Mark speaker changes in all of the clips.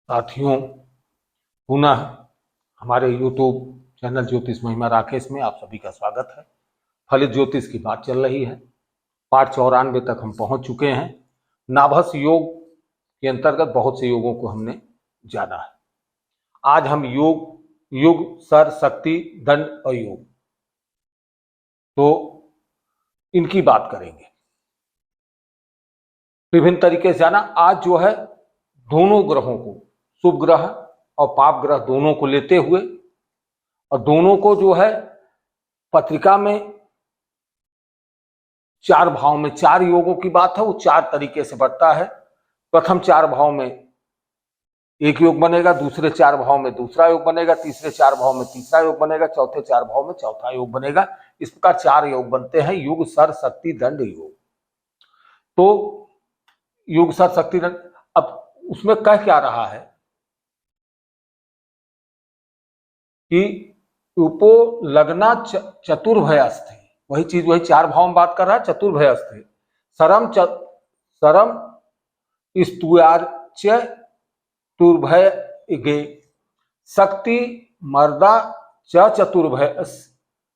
Speaker 1: साथियों, पुनः हमारे YouTube चैनल ज्योतिष महिमा राकेश में आप सभी का स्वागत है। फलित ज्योतिष की बात चल रही है। पाठ 94 तक हम पहुंच चुके हैं। नाभस योग के अंतर्गत बहुत से योगों को हमने जाना है। आज हम युग, सर, शक्ति, दंड और योग, तो इनकी बात करेंगे। विभिन्न तरीके से जाना। आज जो है दोनों ग्रहों को, शुभ ग्रह और पाप ग्रह दोनों को लेते हुए, और दोनों को जो है पत्रिका में 4 भाव में 4 योगों की बात है। वो 4 तरीके से बढ़ता है। प्रथम 4 भाव में एक योग बनेगा, दूसरे 4 भाव में दूसरा योग बनेगा, तीसरे 4 भाव में तीसरा योग बनेगा, चौथे 4 भाव में चौथा योग बनेगा। इस प्रकार 4 योग बनते हैं। युग, सर, शक्ति, दंड, योग। तो युग, सर, शक्ति, दंड। अब उसमें कह क्या रहा है कि उपो लग्ना चतुर्भयस्थे, वही चीज, वही 4 भाव में बात कर रहा है। चतुर्भयस्थे सरम स्तुयार्च तुर्भय गे शक्ति मर्दा चतुर्भय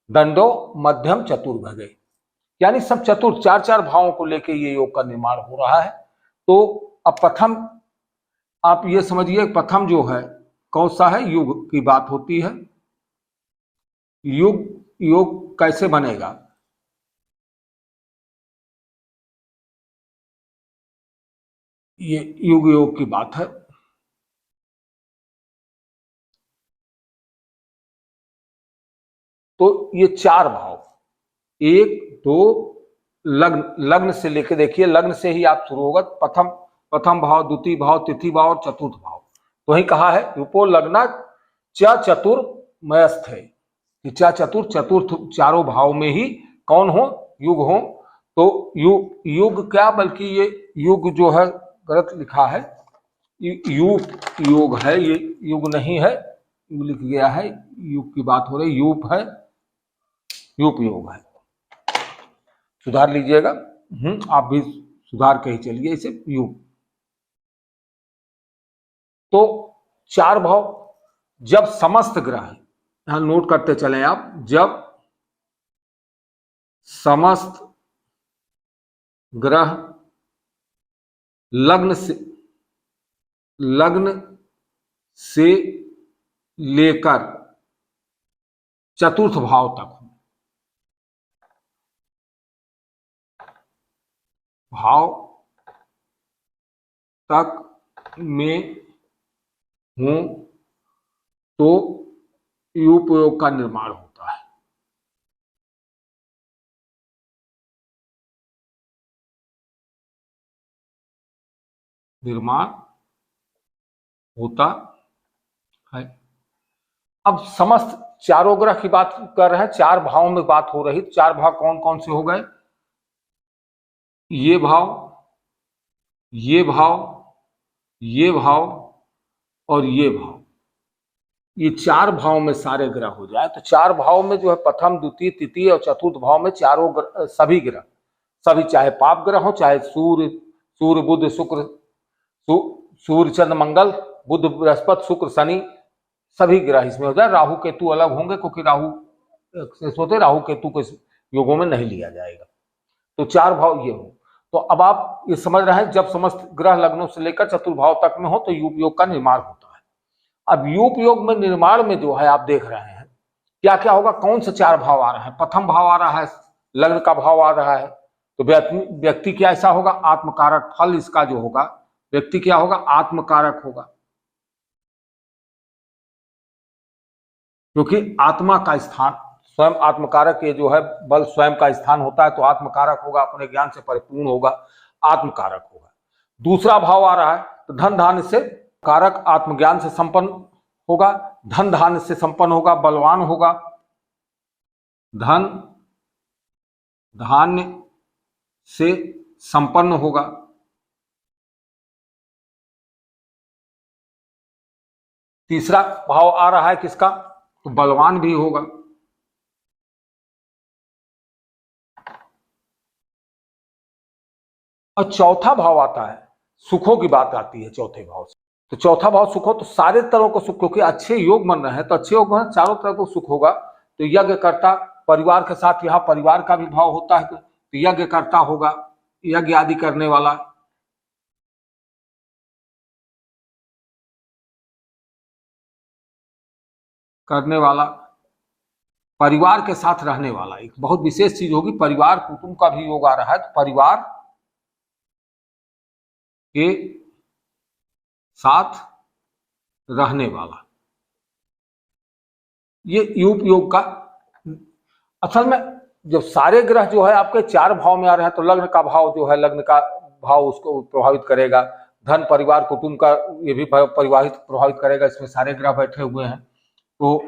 Speaker 1: दंडो मध्यम चतुर्भगे। यानी सब चतुर 4 भावों को लेके ये योग का निर्माण हो रहा है। तो अब प्रथम आप ये समझिए, प्रथम जो है कौन सा है, युग की बात होती है। योग कैसे बनेगा? ये योग की बात है। तो ये 4 भाव, 1, 2, लग्न से लेके देखिए, लग्न से ही आप शुरू होगा। प्रथम भाव, द्वितीय भाव, तृतीय भाव और चतुर्थ भाव। तो वही कहा है उपो लग्ना चतुर्मयस्थ है। चतुर्थ 4 भाव में ही कौन हो, युग हो। तो युग क्या, बल्कि ये युग जो है गलत लिखा है, योग है, ये युग नहीं है, युग लिख गया है। युग की बात हो रही, यूप है, योग है। सुधार लीजिएगा। आप भी सुधार के ही चलिए इसे, युग। तो 4 भाव, जब समस्त ग्रह, यहां नोट करते चले आप, जब समस्त ग्रह लग्न से लेकर चतुर्थ भाव तक, भाव तक में हो तो उपयोग का निर्माण होता है। निर्माण होता है। अब समस्त 4 ग्रह की बात कर रहे हैं, 4 भाव में बात हो रही। 4 भाव कौन कौन से हो गए? ये भाव, ये भाव, ये भाव और ये भाव। ये 4 भाव में सारे ग्रह हो जाए तो 4 भाव में जो है प्रथम, द्वितीय, तृतीय और चतुर्थ भाव में चारों सभी ग्रह, सभी, चाहे पाप ग्रह हो, चाहे सूर्य बुध शुक्र, सूर्य चंद्र मंगल, बुध बृहस्पति शुक्र शनि, सभी ग्रह इसमें हो जाए। राहु केतु अलग होंगे, क्योंकि राहु केतु को योगों में नहीं लिया जाएगा। तो 4 भाव ये हो। तो अब आप ये समझ रहे हैं, जब समस्त ग्रह लग्नों से लेकर चतुर्भाव तक में हो तो यूप का निर्माण होता है। अब यूप में निर्माण में जो है आप देख रहे हैं क्या क्या होगा, कौन से 4 भाव आ रहे हैं। प्रथम भाव आ रहा है, लग्न का भाव आ रहा है। तो व्यक्ति क्या ऐसा होगा, आत्मकारक फल इसका जो होगा, व्यक्ति क्या होगा, आत्मकारक होगा, क्योंकि आत्मा का स्थान स्वयं आत्मकारक, ये जो है बल स्वयं का स्थान होता है। तो आत्मकारक होगा, अपने ज्ञान से परिपूर्ण होगा, आत्मकारक होगा। दूसरा भाव आ रहा है तो धन धान्य से कारक, आत्मज्ञान से संपन्न होगा, धन धान्य से संपन्न होगा, बलवान होगा, धन धान्य से संपन्न होगा। तीसरा भाव आ रहा है किसका, तो बलवान भी होगा। और चौथा भाव आता है, सुखों की बात आती है चौथे भाव से। तो चौथा भाव सुख हो तो सारे तरह को सुख, क्योंकि अच्छे योग बन रहे हैं तो अच्छे योग बन चारों तरह को सुख होगा। तो यज्ञ करता परिवार के साथ, यहाँ परिवार का भी भाव होता है तो यज्ञ करता होगा, यज्ञ आदि करने वाला। करने वाला, परिवार के साथ रहने वाला, एक बहुत विशेष चीज होगी, परिवार कुटुंब का भी योग आ रहा है तो परिवार के साथ रहने वाला, ये योग का। असल में जब सारे ग्रह जो है आपके चार भाव में आ रहे हैं तो लग्न का भाव जो है, लग्न का भाव उसको प्रभावित करेगा, धन परिवार कुटुंब का ये भी प्रभावित करेगा, इसमें सारे ग्रह बैठे हुए हैं। तो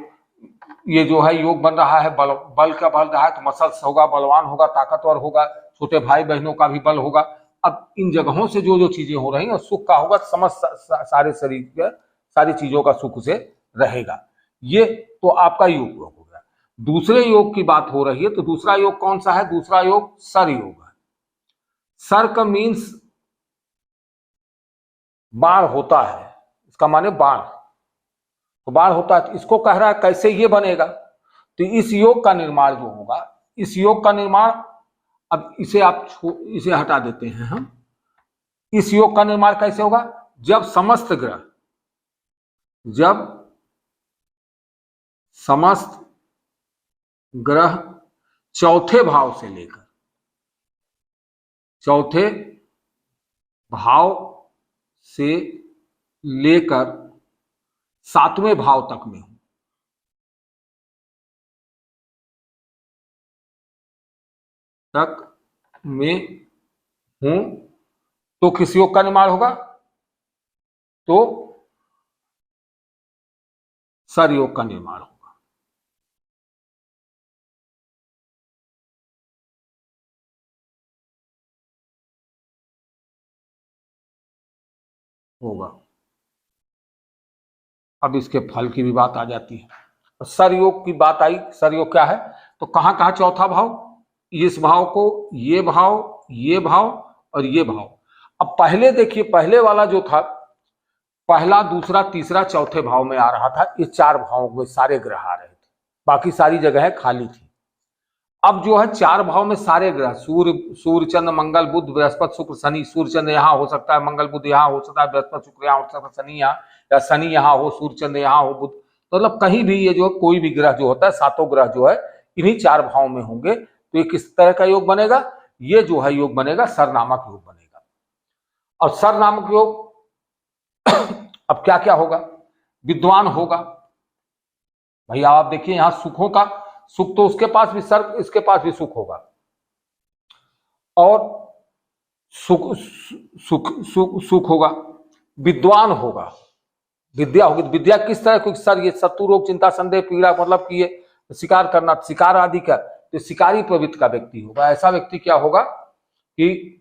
Speaker 1: ये जो है योग बन रहा है, बल का बल रहा है तो मसल्स होगा, बलवान होगा, ताकतवर होगा, छोटे भाई बहनों का भी बल होगा। अब इन जगहों से जो जो चीजें हो रही हैं सुख का होगा, सारे शरीर के सारी चीजों का सुख से रहेगा। ये तो आपका योग हो गया। दूसरे योग की बात हो रही है तो दूसरा योग कौन सा है? दूसरा योग सर योग है। सर का मीन्स बाण होता है, इसका माने बाण, तो बाण होता है। इसको कह रहा है कैसे ये बनेगा, तो इस योग का निर्माण जो होगा, इस योग का निर्माण, अब इसे आप इसे हटा देते हैं हम। इस योग का निर्माण कैसे होगा? जब समस्त ग्रह चौथे भाव से लेकर, चौथे भाव से लेकर सातवें भाव तक में हूं, तो किस योग का निर्माण होगा? तो सर योग का निर्माण होगा। अब इसके फल की भी बात आ जाती है। सर योग की बात आई, सर योग क्या है? तो कहां कहां चौथा भाव? इस भाव को, ये भाव और ये भाव। अब पहले देखिए, पहले वाला जो था, पहला दूसरा तीसरा चौथे भाव में आ रहा था, इस चार भावों में सारे ग्रह आ रहे थे, बाकी सारी जगह खाली थी। अब जो है चार भाव में सारे ग्रह, सूर्य चंद्र मंगल बुध बृहस्पति शुक्र शनि, सूर्य चंद्र यहाँ हो सकता है, मंगल बुध यहाँ हो सकता है, बृहस्पति शुक्र यहाँ हो सकता है, शनि यहाँ, या शनि यहाँ हो, सूर्य चंद्र यहाँ हो, बुध, तो मतलब कहीं भी ये जो कोई भी ग्रह जो होता है, सातों ग्रह जो है इन्हीं चार भाव में होंगे। तो ये किस तरह का योग बनेगा? ये जो है योग बनेगा सर नामक योग बनेगा। और सर नामक योग अब क्या क्या होगा? विद्वान होगा। भैया आप देखिए यहां सुखों का, सुख तो उसके पास भी, सर इसके पास भी सुख होगा, और सुख होगा, विद्वान होगा, विद्या होगी। विद्या किस तरह? क्योंकि सर ये शत्रु रोग चिंता संदेह पीड़ा, मतलब कि ये शिकार करना, शिकार आदि का, तो शिकारी प्रवृत्ति का व्यक्ति होगा। ऐसा व्यक्ति क्या होगा कि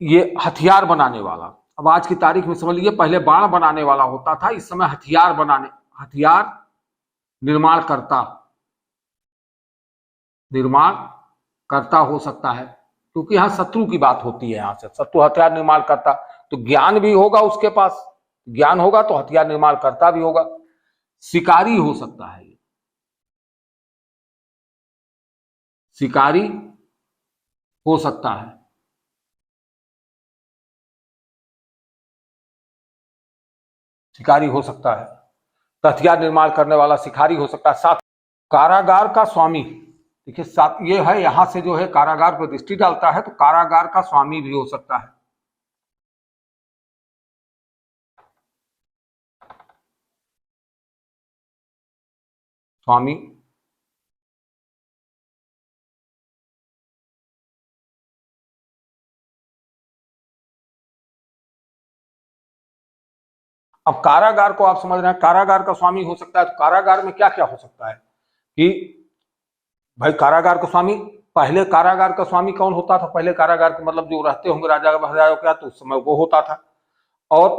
Speaker 1: ये हथियार बनाने वाला। अब आज की तारीख में समझ लीजिए, पहले बाण बनाने वाला होता था, इस समय हथियार निर्माण करता हो सकता है, क्योंकि यहां शत्रु की बात होती है, यहां से शत्रु हथियार निर्माण करता, तो ज्ञान भी होगा उसके पास, ज्ञान होगा तो हथियार निर्माण करता भी होगा। शिकारी हो सकता है, शिकारी हो सकता है, शिकारी हो सकता है, तो हथियार निर्माण करने वाला शिकारी हो सकता है। साथ कारागार का स्वामी, देखिए साथ ये है, यहां से जो है कारागार पर दृष्टि डालता है, तो कारागार का स्वामी भी हो सकता है, स्वामी। अब कारागार को आप समझ रहे हैं, कारागार का स्वामी हो सकता है, तो कारागार में क्या क्या हो सकता है कि भाई कारागार का स्वामी, पहले कारागार का स्वामी कौन होता था? पहले कारागार के मतलब जो रहते होंगे राजा महाराजा क्या, तो उस समय वो होता था। और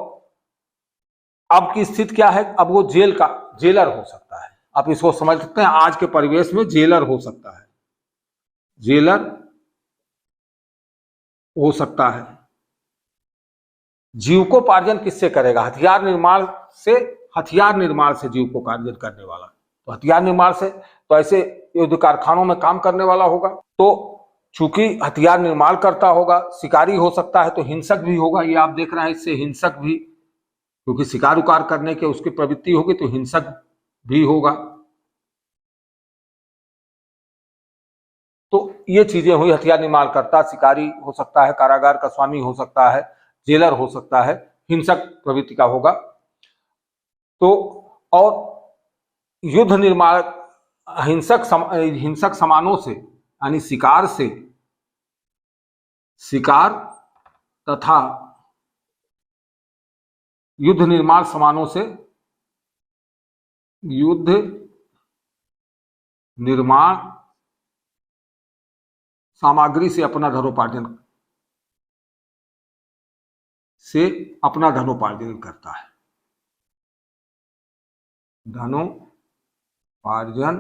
Speaker 1: अब की स्थिति क्या है? अब वो जेलर हो सकता है, आप इसको समझ सकते हैं, आज के परिवेश में जेलर हो सकता है, जेलर हो सकता है। जीविकोपार्जन किससे करेगा? हथियार निर्माण से, हथियार निर्माण से जीविकोपार्जन करने वाला। तो हथियार निर्माण से तो ऐसे युद्ध कारखानों में काम करने वाला होगा। तो चूंकि हथियार निर्माण करता होगा, शिकारी हो सकता है, तो हिंसक भी होगा। ये आप देख रहे हैं, इससे हिंसक भी, क्योंकि शिकार उकार करने के उसकी प्रवृत्ति होगी तो हिंसक भी होगा। तो ये चीजें हुई, हथियार निर्माण करता, शिकारी हो सकता है, कारागार का स्वामी हो सकता है, जेलर हो सकता है, हिंसक प्रवृत्ति का होगा। तो और युद्ध निर्माण हिंसक समानों से, यानी शिकार से, शिकार तथा युद्ध निर्माण सामानों से, युद्ध निर्माण सामग्री से अपना धनोपार्जन करता है, धनोपार्जन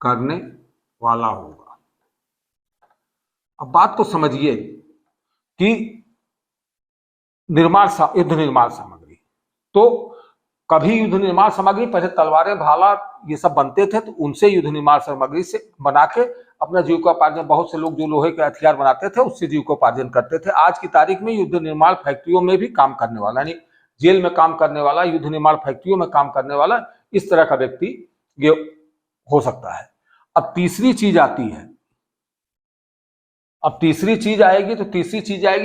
Speaker 1: करने वाला होगा। अब बात को समझिए कि युद्ध निर्माण सामग्री, तो कभी युद्ध निर्माण सामग्री, पहले तलवारें, भाला ये सब बनते थे, तो उनसे युद्ध निर्माण सामग्री से बना के अपना जीविकोपार्जन, बहुत से लोग जो लोहे के हथियार बनाते थे उससे जीविकोपार्जन करते थे। आज की तारीख में युद्ध निर्माण फैक्ट्रियों में भी काम करने वाला, यानी जेल में काम करने वाला, युद्ध निर्माण फैक्ट्रियों में काम करने वाला, इस तरह का व्यक्ति ये हो सकता है। अब तीसरी चीज आती है, अब तीसरी चीज आएगी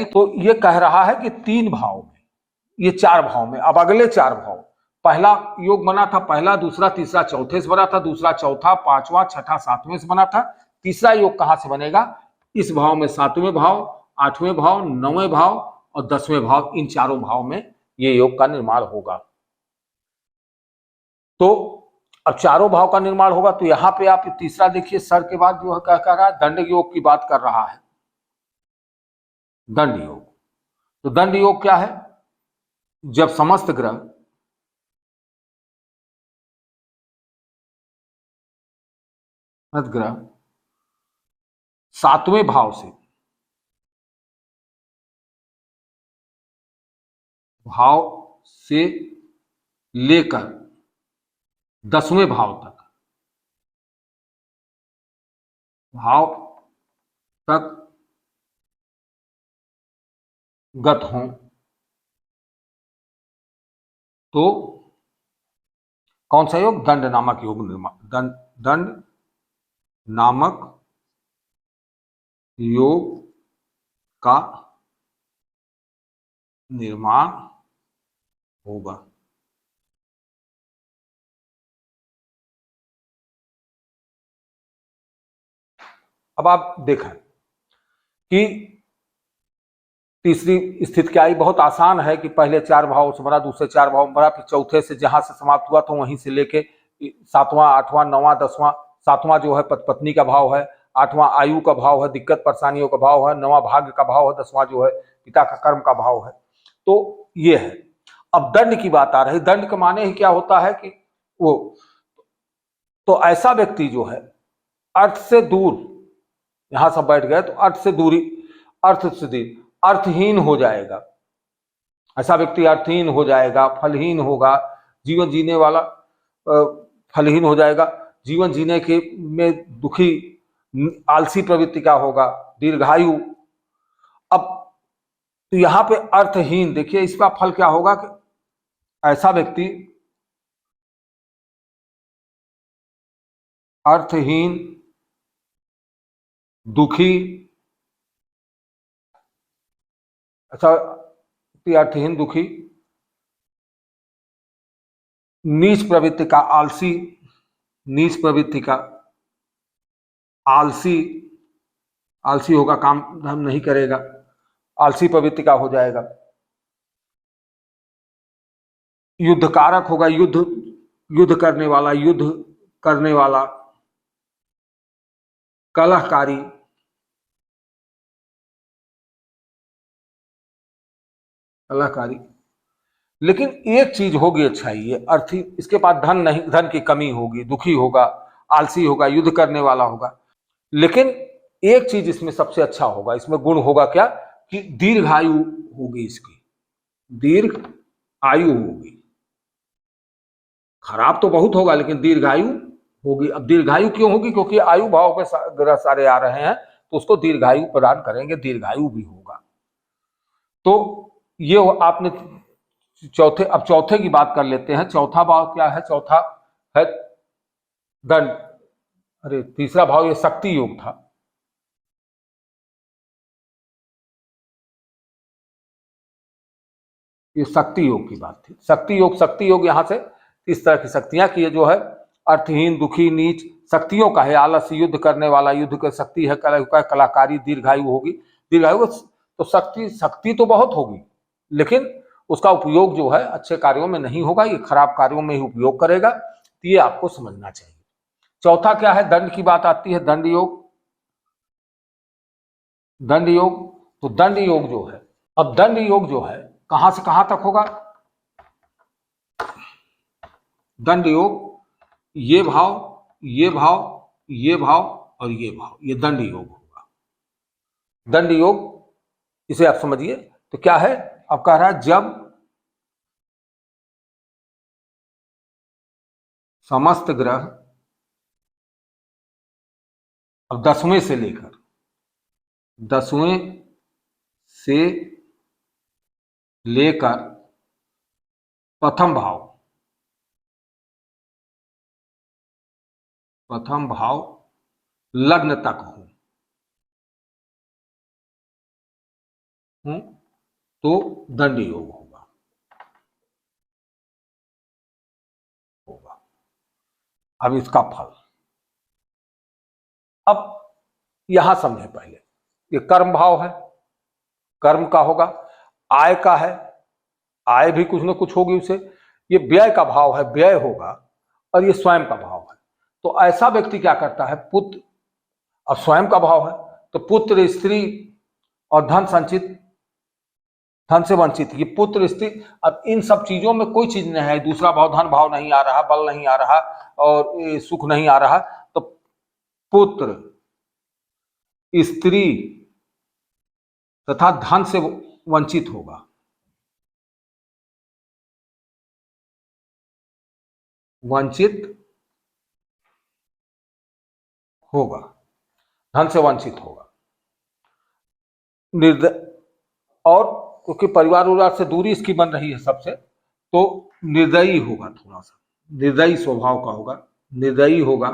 Speaker 1: तो ये कह रहा है कि 3 भाव में, ये 4 भाव में, अब अगले 4 भाव, पहला योग बना था, पहला, दूसरा, तीसरा, चौथे से बना था, दूसरा, चौथा, पांचवा, छठा, 7वें से बना था। तीसरा योग कहां से बनेगा? इस भाव में 7वें भाव, 8वें भाव, 9वें भाव और 10वें भाव, इन चारों भाव में ये योग का निर्माण होगा। तो अब चारों भाव का निर्माण होगा, तो यहां पे आप तीसरा देखिए, सर के बाद जो है क्या कह रहा है? दंड योग की बात कर रहा है, दंड योग। तो दंड योग क्या है? जब समस्त ग्रह ग्रह 7वें भाव से लेकर 10वें भाव तक गत हों, तो कौन सा योग? दंड नामक योग निर्माण, दंड नामक योग का निर्माण होगा। अब आप देखें कि तीसरी स्थिति क्या आई? बहुत आसान है कि पहले 4 भाव से बना, दूसरे 4 भाव में बना, फिर चौथे से जहां से समाप्त हुआ तो वहीं से लेके 7वां, 8वां, 9वां, 10वां, 7वां जो है पत्नी का भाव है, 8वां आयु का भाव है, दिक्कत परेशानियों का भाव है, 9वां भाग्य का भाव है, 10वां जो है पिता का कर्म का भाव है। तो ये है। अब दंड की बात आ रही। दंड का माने ही क्या होता है कि वो, तो ऐसा व्यक्ति जो है अर्थ से दूर, यहां सब बैठ गए तो अर्थ से दूरी, अर्थहीन हो जाएगा। ऐसा व्यक्ति अर्थहीन हो जाएगा, फलहीन होगा, जीवन जीने वाला फलहीन हो जाएगा, जीवन जीने के में दुखी, आलसी प्रवृत्ति का होगा, दीर्घायु। अब तो यहां पे अर्थहीन, देखिए इसका फल क्या होगा कि ऐसा व्यक्ति अर्थहीन, दुखी, अच्छा, अर्थहीन, दुखी, नीच प्रवृत्ति का, आलसी, नीच प्रवृत्ति का, आलसी होगा, काम धाम नहीं करेगा, आलसी प्रवृत्ति का हो जाएगा। युद्धकारक होगा, युद्ध करने वाला, कलहकारी, लेकिन एक चीज होगी अच्छाई, ये अर्थी, इसके पास धन नहीं, धन की कमी होगी, दुखी होगा, आलसी होगा, युद्ध करने वाला होगा। लेकिन एक चीज इसमें सबसे अच्छा होगा, इसमें गुण होगा क्या कि दीर्घायु होगी, इसकी दीर्घ आयु होगी। खराब तो बहुत होगा लेकिन दीर्घायु होगी। अब दीर्घायु क्यों होगी? क्योंकि आयु भाव पे ग्रह सारे आ रहे हैं, तो उसको दीर्घायु प्रदान करेंगे, दीर्घायु भी होगा। तो ये आपने चौथे, अब चौथे की बात कर लेते हैं। चौथा भाव क्या है? चौथा है दंड, अरे तीसरा भाव ये शक्ति योग था। ये शक्ति योग की बात थी। शक्ति योग यहां से इस तरह की शक्तियां कि ये जो है अर्थहीन, दुखी, नीच शक्तियों का है। आलस, युद्ध करने वाला, युद्ध की शक्ति है, कलाकारी, दीर्घायु होगी। दीर्घायु तो शक्ति तो बहुत होगी, लेकिन उसका उपयोग जो है अच्छे कार्यों में नहीं होगा, ये खराब कार्यों में ही उपयोग करेगा। तो ये आपको समझना चाहिए। चौथा क्या है? दंड की बात आती है। दंड योग, दंड योग। तो दंड योग जो है, अब दंड योग जो है कहां से कहां तक होगा? दंड योग ये भाव, ये भाव, ये भाव और ये भाव, ये दंड योग होगा। दंड योग इसे आप समझिए। तो क्या है? अब कह रहा है जब समस्त ग्रह, अब 10वें से लेकर 10वें से लेकर प्रथम भाव लग्न तक हो तो दंड योग होगा। अब इसका फल, अब यहां समझे पहले, ये कर्म भाव है, कर्म का होगा। आय का है, आय भी कुछ ना कुछ होगी उसे। ये व्यय का भाव है, व्यय होगा। और ये स्वयं का भाव है। तो ऐसा व्यक्ति क्या करता है? पुत्र, अब स्वयं का भाव है तो पुत्र, स्त्री और धन संचित, धन से वंचित, ये पुत्र, स्त्री। अब इन सब चीजों में कोई चीज नहीं है, दूसरा भाव, धन भाव नहीं आ रहा, बल नहीं आ रहा और सुख नहीं आ रहा, तो पुत्र, स्त्री तथा धन से वंचित होगा। वंचित होगा, धन से वंचित होगा। और क्योंकि परिवार से दूरी इसकी बन रही है सबसे, तो निर्दयी होगा, थोड़ा सा निर्दयी स्वभाव का होगा, निर्दयी होगा,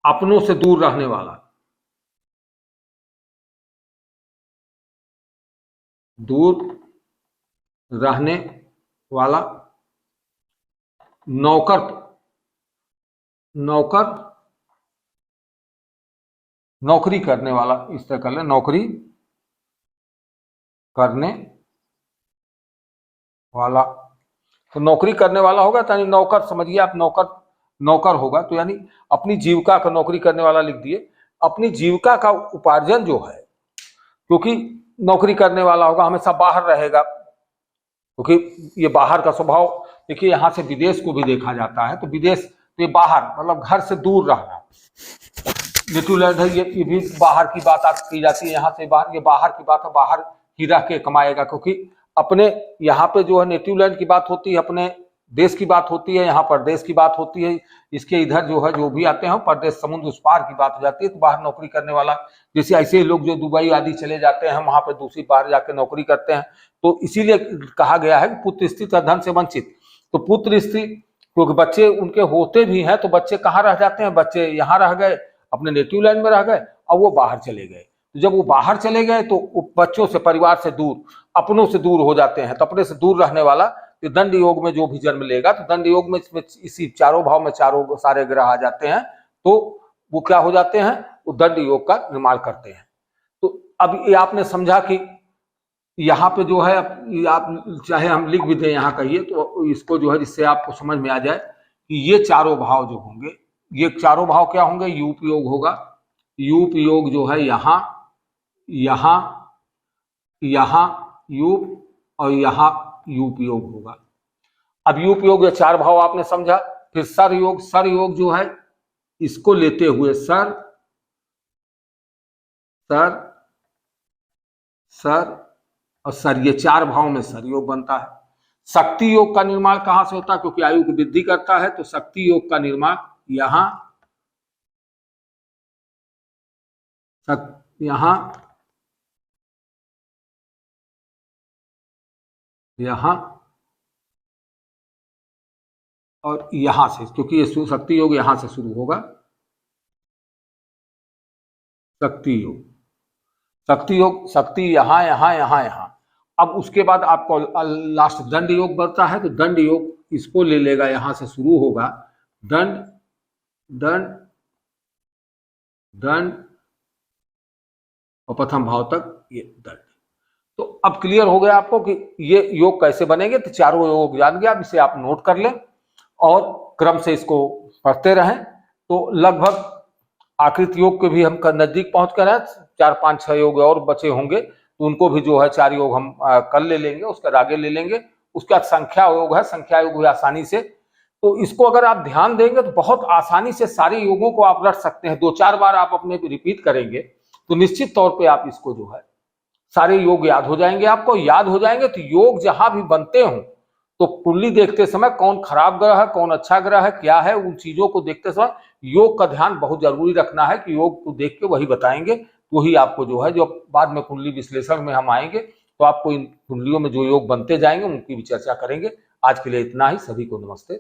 Speaker 1: अपनों से दूर रहने वाला, दूर रहने वाला, नौकरी करने वाला, इस तरह कर ले, नौकरी करने वाला। तो नौकरी करने वाला होगा तो यानी नौकर, समझिए आप, नौकर होगा तो यानी अपनी जीविका का नौकरी करने वाला लिख दिए। अपनी जीविका का उपार्जन जो है, क्योंकि नौकरी करने वाला होगा, हमेशा बाहर रहेगा, क्योंकि ये बाहर का स्वभाव, देखिए यहां से विदेश को भी देखा जाता है, तो विदेश तो ये बाहर मतलब घर से दूर रहना। नेटिव लैंड है, ये भी बाहर की बात की जाती है, यहाँ से बाहर, ये बाहर की बात है, बाहर ही रह के कमाएगा। क्योंकि अपने यहाँ पे जो है नेटिव लैंड की बात होती है, अपने देश की बात होती है, यहाँ परदेश की बात होती है। इसके इधर जो है जो भी आते हैं परदेश, समुद्र उस पार की बात हो जाती है। तो बाहर नौकरी करने वाला, जैसे ऐसे लोग जो दुबई आदि चले जाते हैं, वहां पर दूसरी बाहर जाके नौकरी करते हैं। तो इसीलिए कहा गया है पुत्र, स्त्री तथा धन से वंचित। तो पुत्र, स्त्री, क्योंकि बच्चे उनके होते भी हैं, तो बच्चे कहाँ रह जाते हैं? बच्चे यहाँ रह गए, अपने नेटिव लैंड में रह गए, और वो बाहर चले गए। तो जब वो बाहर चले गए तो बच्चों से, परिवार से दूर, अपनों से दूर हो जाते हैं। तो अपने से दूर रहने वाला तो दंड योग में जो भी जन्म लेगा, तो दंड योग में इसी चारों भाव में चारों सारे ग्रह आ जाते हैं, तो वो क्या हो जाते हैं? वो दंड योग का निर्माण करते हैं। तो अब ये आपने समझा कि यहाँ पे जो है, आप चाहे हम लिख भी दें यहाँ कहिए, तो इसको जो है, जिससे आपको समझ में आ जाए कि ये चारों भाव जो होंगे, ये चारों भाव क्या होंगे? यूप योग होगा। यूप योग जो है यहाँ, यहाँ, यहाँ यूप और यहाँ यूप योग होगा। अब यूप योग, ये चार भाव आपने समझा। फिर सर योग, सर योग जो है इसको लेते हुए, सर सर, सर और सर, ये 4 भाव में सर योग बनता है। शक्ति योग का निर्माण कहां से होता है? क्योंकि आयु की वृद्धि करता है, तो शक्ति योग का निर्माण यहां, यहां, यहां और यहां से, क्योंकि ये शक्ति योग यहां से शुरू होगा। शक्ति योग, शक्ति योग, शक्ति यहां यहां यहां यहां। अब उसके बाद आपको लास्ट दंड योग बनता है, तो दंड योग इसको ले लेगा, यहां से शुरू होगा दंड, दंड, दंड और प्रथम भाव तक ये दंड। तो अब क्लियर हो गया आपको कि ये योग कैसे बनेंगे। तो चारों योग जान गया, अब इसे आप नोट कर लें और क्रम से इसको पढ़ते रहें। तो लगभग आकृति योग के भी हम नजदीक पहुंच कर हैं, 4, 5, 6 योग और बचे होंगे, तो उनको भी जो है 4 योग हम कल ले लेंगे, उसके आगे ले लेंगे। उसके बाद संख्या योग है, संख्या योग भी आसानी से, तो इसको अगर आप ध्यान देंगे तो बहुत आसानी से सारे योगों को आप रट सकते हैं। 2-4 बार आप अपने रिपीट करेंगे तो निश्चित तौर पे आप इसको जो है सारे योग याद हो जाएंगे। आपको याद हो जाएंगे तो योग जहां भी बनते हों तो कुंडली देखते समय कौन खराब ग्रह है, कौन अच्छा ग्रह है, क्या है, उन चीजों को देखते समय योग का ध्यान बहुत जरूरी रखना है कि योग को देख के वही बताएंगे। वही आपको जो है, जो बाद में कुंडली विश्लेषण में हम आएंगे तो आपको इन कुंडलियों में जो योग बनते जाएंगे उनकी भी चर्चा करेंगे। आज के लिए इतना ही। सभी को नमस्ते।